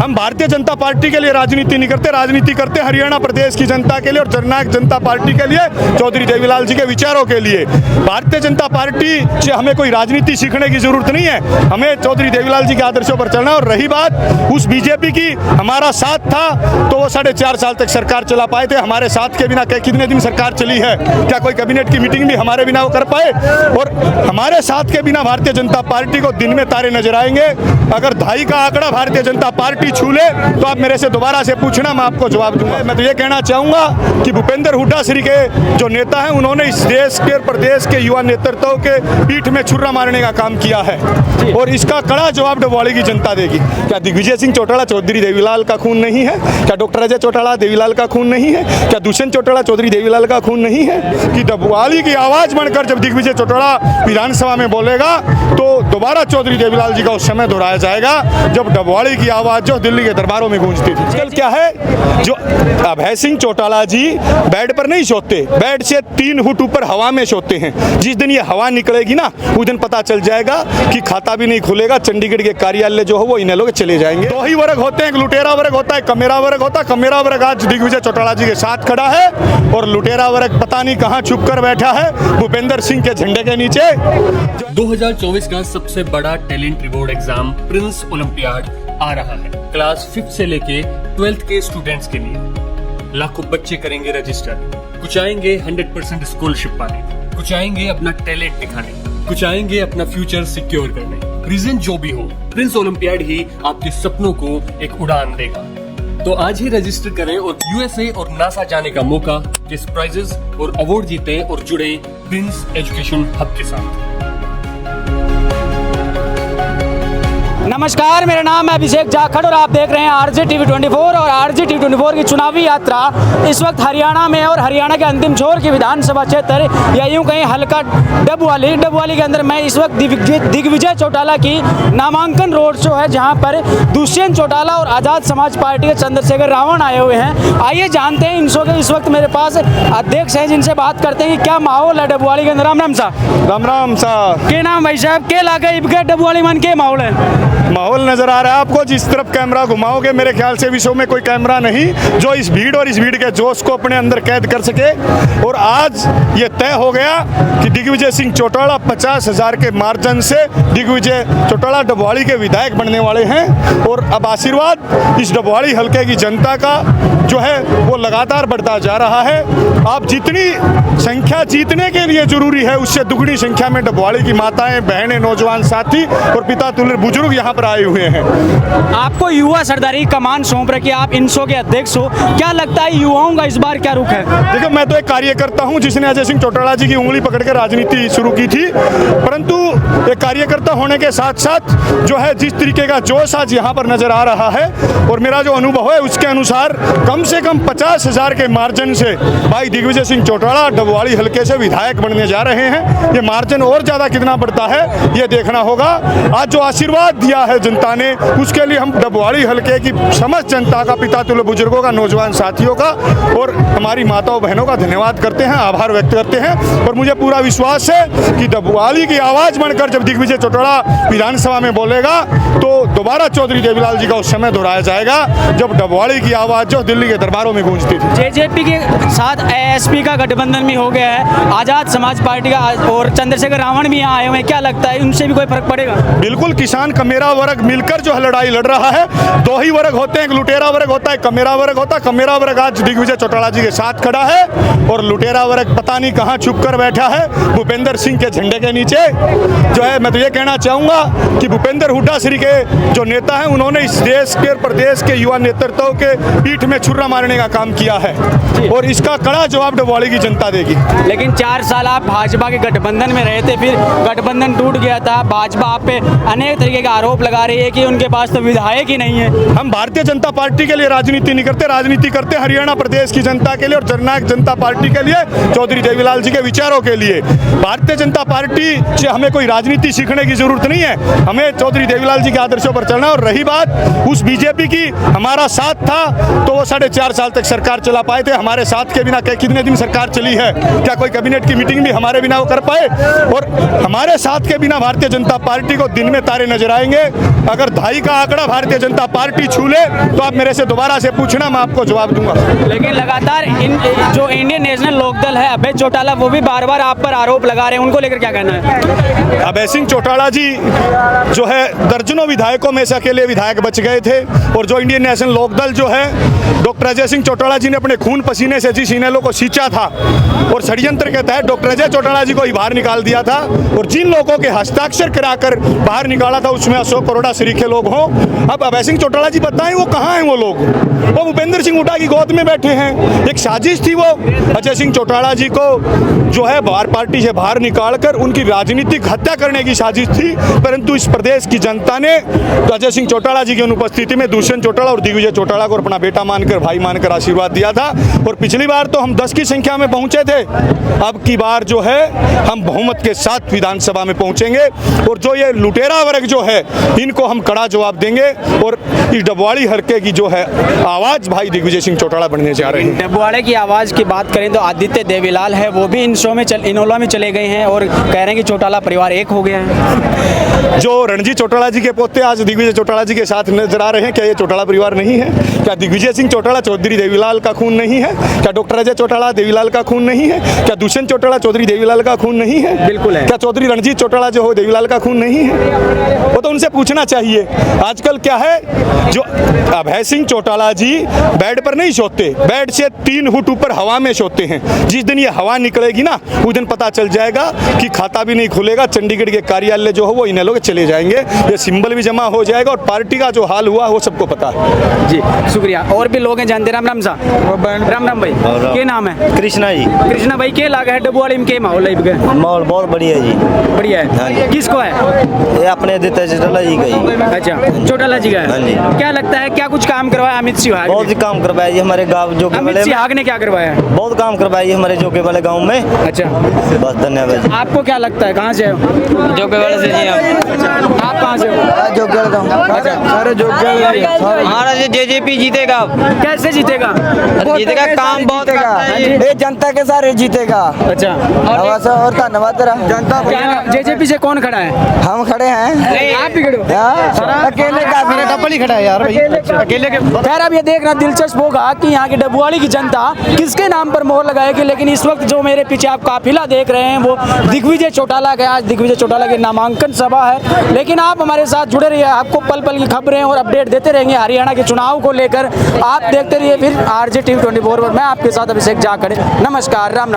हम भारतीय जनता पार्टी के लिए राजनीति नहीं करते, राजनीति करते हरियाणा प्रदेश की जनता के लिए और जननायक जनता पार्टी के लिए, चौधरी देवीलाल जी के विचारों के लिए। भारतीय जनता पार्टी से हमें कोई राजनीति सीखने की जरूरत नहीं है, हमें चौधरी देवीलाल जी के आदर्शों पर चलना। और रही बात उस बीजेपी की, हमारा साथ था तो वो 4.5 साल तक सरकार चला पाए थे। हमारे साथ के बिना कितने दिन सरकार चली है? क्या कोई कैबिनेट की मीटिंग भी हमारे बिना वो कर पाए? और हमारे साथ के बिना भारतीय जनता पार्टी को दिन में तारे नजर आएंगे। अगर 2.5 का आंकड़ा भारतीय जनता पार्टी छू ले तो आप मेरे से दोबारा से पूछना, मैं आपको जवाब दूंगा। मैं तो ये कहना चाहूंगा कि भूपेंद्र हुड्डा श्री के जो नेता हैं, उन्होंने इस देश के प्रदेश के युवा नेतृत्व के पीठ में छुरा मारने का काम किया है और इसका कड़ा जवाब डबवाली की जनता देगी। क्या दिग्विजय सिंह चौटाला चौधरी देवीलाल का खून नहीं है? क्या डॉक्टर अजय चौटाला देवीलाल का खून नहीं है? क्या दुष्यंत चौटाला चौधरी देवीलाल का खून नहीं है? कि डबवाली की आवाज बनकर जब दिग्विजय चौटाला विधानसभा में बोलेगा तो दोबारा चौधरी देवीलाल जी का उस समय दोहराया जाएगा जब डबवाली की आवाज जो दिल्ली के दरबारों में गूंजती थी। आजकल क्या है, जो अभय सिंह चौटाला जी बेड पर नहीं सोते, बेड से 3 फुट ऊपर हवा में सोते हैं। जिस दिन ये हवा निकलेगी ना, उस दिन पता चल जाएगा कि खाता भी नहीं खुलेगा, चंडीगढ़ के कार्यालय जो हो वो इन्हें लोग चले जाएंगे। 2 ही वर्ग होते हैं, एक लुटेरा वर्ग होता है, कमेरा वर्ग होता है। कमेरा वर्ग आज दिग्विजय चौटाला जी के साथ खड़ा है और लुटेरा वर्ग पता नहीं कहां छुप कर बैठा है भूपेंद्र सिंह के झंडे के नीचे। 2024 का सबसे बड़ा talent reward exam prince olympiad आ रहा है। क्लास 5th से लेके 12th के स्टूडेंट्स के लिए लाखों बच्चे करेंगे रजिस्टर। कुछ आएंगे 100% स्कॉलरशिप पाने, कुछ आएंगे अपना टैलेंट दिखाने, कुछ आएंगे अपना फ्यूचर सिक्योर करने। रीजन जो भी हो, प्रिंस ओलंपियाड ही आपके सपनों को एक उड़ान देगा। तो आज ही रजिस्टर करें और यूएसए और नासा जाने का मौका, किस प्राइजेस और अवार्ड जीते और जुड़े प्रिंस एजुकेशन हब के साथ। नमस्कार, मेरा नाम है अभिषेक जाखड़ और आप देख रहे हैं आरजे टीवी 24। और आरजे टीवी 24 की चुनावी यात्रा इस वक्त हरियाणा में और हरियाणा के अंतिम छोर की विधानसभा क्षेत्र या यूं कहीं हल्का डबवाली के अंदर मैं इस वक्त दिग्विजय चौटाला की नामांकन रोड शो है, जहां पर दुष्यंत चौटाला और आज़ाद समाज पार्टी के चंद्रशेखर रावण आए हुए हैं। आइए जानते हैं इन शो के इस वक्त मेरे पास अध्यक्ष हैं, जिनसे बात करते हैं कि क्या माहौल है डबवाली के अंदर। राम राम सा। राम राम सा। के नाम भाई साहब के लागे इबके डबवाली मन के माहौल है? माहौल नजर आ रहा है आपको, जिस तरफ कैमरा घुमाओगे मेरे ख्याल से विश्व में कोई कैमरा नहीं जो इस भीड़ के जोश को अपने अंदर कैद कर सके। और आज ये तय हो गया कि दिग्विजय सिंह चौटाला 50,000 के मार्जिन से दिग्विजय चौटाला डबवाली के विधायक बनने वाले हैं। और अब आशीर्वाद इस डबवाली हल्के की जनता का जो है वो लगातार बढ़ता जा रहा है। आप जितनी संख्या जीतने के लिए जरूरी है, उससे दुगनी संख्या में डबवाली की माताएं, बहनें, नौजवान साथी और पिता तुल्य बुजुर्ग यहाँ पर आए हुए हैं। आपको युवा सरदारी कमान सौंप रखी, आप इन शो के अध्यक्ष हो, क्या लगता है युवाओं का इस बार क्या रुख है? देखो, मैं तो एक कार्यकर्ता हूँ जिसने अजय सिंह चौटाला जी की उंगली पकड़कर राजनीति शुरू की थी, परंतु एक कार्यकर्ता होने के साथ साथ जो है जिस तरीके का जोश आज यहाँ पर नजर आ रहा है और मेरा जो अनुभव है उसके अनुसार कम से कम 50,000 के मार्जिन से भाई दिग्विजय सिंह चौटाला डबवाली हल्के से विधायक बनने जा रहे हैं। ये मार्जिन और ज्यादा कितना बढ़ता है ये देखना होगा। आज जो आशीर्वाद दिया है जनता ने, उसके लिए हम डबवाली हल्के की समस्त जनता का, पिता तुल्य बुजुर्गों का, नौजवान साथियों का और हमारी माताओं बहनों का धन्यवाद करते हैं, आभार व्यक्त करते हैं। और मुझे पूरा विश्वास है कि डबवाली की आवाज बनकर जब दिग्विजय चौटाला विधानसभा में बोलेगा तो दोबारा चौधरी देवीलाल जी का उस समय दोहराया जाएगा जब डबवाली की आवाज जो दिल्ली के दरबारों में गूंजती थी। जेजेपी के साथ एएसपी का गठबंधन भी हो गया है, आजाद समाज पार्टी का और चंद्रशेखर रावण भी यहाँ आए हुए हैं, क्या लगता है उनसे भी कोई फर्क पड़ेगा? बिल्कुल, किसान कमेरा वर्ग मिलकर जो लड़ाई लड़ रहा है। 2 ही वर्ग होते हैं, एक लुटेरा वर्ग होता है, कमेरा वर्ग होता है। कमेरा वर्ग आज दिग्विजय चौटाला जी के साथ खड़ा है और लुटेरा वर्ग पता नहीं कहां छुप कर बैठा है भूपेंद्र सिंह के झंडे के नीचे। जो है, मैं तो ये कहना चाहूंगा कि भूपेंद्र हुड्डा श्री के जो नेता हैं, उन्होंने इस देश के प्रदेश के युवा नेतृत्व के पीठ में छुरा मारने का काम किया है और इसका कड़ा जवाब डबवाली की जनता देगी। लेकिन 4 साल आप भाजपा के गठबंधन में रहे थे, फिर गठबंधन टूट गया था। भाजपा आप पे अनेक तरीके का आरोप लगा रही है कि उनके पास तो विधायक ही नहीं है। हम भारतीय जनता पार्टी के लिए राजनीति नहीं करते, राजनीति करते हरियाणा प्रदेश की जनता के लिए और जननायक जनता पार्टी के लिए, चौधरी देवीलाल जी के विचारों के लिए। भारतीय जनता पार्टी से हमें कोई राजनीति सीखने की जरूरत नहीं है, हमें चौधरी देवीलाल जी के आदर्शों पर चलना। और रही बात उस बीजेपी की, हमारा साथ था तो वो 4.5 साल तक सरकार चला पाए थे। हमारे साथ के बिना कितने दिन सरकार चली है? क्या कोई कैबिनेट की मीटिंग भी हमारे बिना वो कर पाए? और हमारे साथ के बिना भारतीय जनता पार्टी को दिन में तारे नजर आएंगे। अगर 2.5 का आंकड़ा भारतीय जनता पार्टी छू ले तो आप मेरे से दोबारा से पूछना, मैं आपको जवाब दूंगा। लेकिन लगातार जो इंडियन नेशनल लोकदल है अभय चौटाला, वो भी बार बार आप पर आरोप लगा रहे हैं, उनको लेकर क्या कहना है? अभय सिंह चौटाला जी जो है दर्जनों विधायकों में से अकेले विधायक बच गए थे, और जो इंडियन नेशनल लोकदल जो है डॉक्टर अजय सिंह चौटाला जी ने अपने खून पसीने से जिस इनेलो को सींचा था और षड्यंत्र के तहत डॉक्टर अजय चौटाला जी को ही बाहर निकाल दिया था, और जिन लोगों के हस्ताक्षर कराकर बाहर निकाला था उसमें अशोक अरोड़ा सरीखे लोग हों। अब अभय सिंह चौटाला जी बताएं वो कहाँ हैं वो लोग? वो भूपेंद्र सिंह हुड्डा की गोद में बैठे हैं। एक साजिश थी वो अजय सिंह चौटाला जी को जो है बाहर पार्टी से बाहर निकालकर उनकी राजनीतिक हत्या करने की साजिश थी, परंतु इस प्रदेश की जनता ने तो अजय सिंह चौटाला जी की अनुपस्थिति में दुष्यंत चौटाला और दिग्विजय चौटाला को अपना बेटा मानकर, भाई मानकर आशीर्वाद दिया था। और पिछली बार तो हम 10 की संख्या में पहुंचे थे, अब की बार जो है हम बहुमत के साथ विधानसभा में पहुंचेंगे, और जो ये लुटेरा वर्ग जो है इनको हम कड़ा जवाब देंगे, और इस डबवाड़ी हल्के की जो है आवाज भाई दिग्विजय सिंह चौटाला बनने जा रहे हैं। डबवाड़े की आवाज़ की बात करें तो आदित्य देवीलाल है, वो भी इन शो में इनोला में चले गए हैं और कह रहे हैं कि चौटाला परिवार एक हो गया है। जो रणजीत चौटाला जी के पोते आज दिग्विजय चौटाला जी के साथ नजर आ रहे हैं, क्या ये चौटाला परिवार नहीं है? क्या दिग्विजय सिंह चौटाला चौधरी देवीलाल का खून नहीं है? क्या डॉक्टर अजय चौटाला देवीलाल का खून नहीं है? क्या दुष्यंत चौटाला चौधरी देवीलाल का खून नहीं है? बिल्कुल है। क्या चौधरी रणजीत चौटाला जो हो देवीलाल का खून नहीं है? वो तो उनसे पूछना चाहिए। आजकल क्या है, जो अभय सिंह चौटाला जी बेड पर नहीं सोते, बेड से 3 फुट ऊपर हवा में सोते हैं। जिस दिन ये हवा निकलेगी ना उस दिन पता चल जाएगा कि खाता भी नहीं खुलेगा, चंडीगढ़ के कार्यालय जो हो वो इन्हें लोग चले जाएंगे, ये सिंबल भी जमा हो जाएगा, और पार्टी का जो हाल हुआ वो सबको पता है। जी शुक्रिया। और भी लोग हैं जानते। राम राम साहब। राम राम भाई, क्या नाम है? कृष्णा जी। कृष्णा भाई, क्या लगा है डबवाड़ी में के माहौल है? माहौल बहुत बढ़िया है जी। बढ़िया हाँ जी। है। किसको है? ये अपने आदित्य चौटाला जी का ही। अच्छा, चौटाला जी का हाँ है। जी। क्या लगता है क्या कुछ काम करवाया अमित सिंह? बहुत ही काम करवाया जी हमारे गाँव जोगे अमित वाले में। सिंह ने क्या करवाया? बहुत काम करवाया जी हमारे जोगे वाले गाँव में। अच्छा, बस धन्यवाद जी। आपको क्या लगता है कहाँ से हो? जोगे वाले से जी हम। आप कहाँ से हो? जोगल हमारा जेजेपी जीतेगा। कैसे जीतेगा? जीतेगा, काम बहुत करता है ये। ये जनता के सारे जीतेगा। अच्छा, और धन्यवाद तेरा। जनता जेजेपी से कौन खड़ा है? हम खड़े हैं। आप भी खड़े हो? अकेले का मेरा डबल ही खड़ा है यार भाई। अकेले के। खैर अब ये देखना दिलचस्प होगा कि यहाँ की डबवाड़ी की जनता किसके नाम पर मोहर लगाएगी। लेकिन इस वक्त जो मेरे पीछे आप काफिला देख रहे हैं वो दिग्विजय चौटाला का, आज दिग्विजय चौटाला की नामांकन सभा है। लेकिन आप हमारे साथ जुड़े रहिए, आपको पल पल की खबरें और अपडेट देते रहेंगे हरियाणा के चुनाव को लेकर। आप देखते रहिए फिर RJ TV 24 पर। मैं आपके साथ अभिषेक जाखड़। नमस्कार, राम।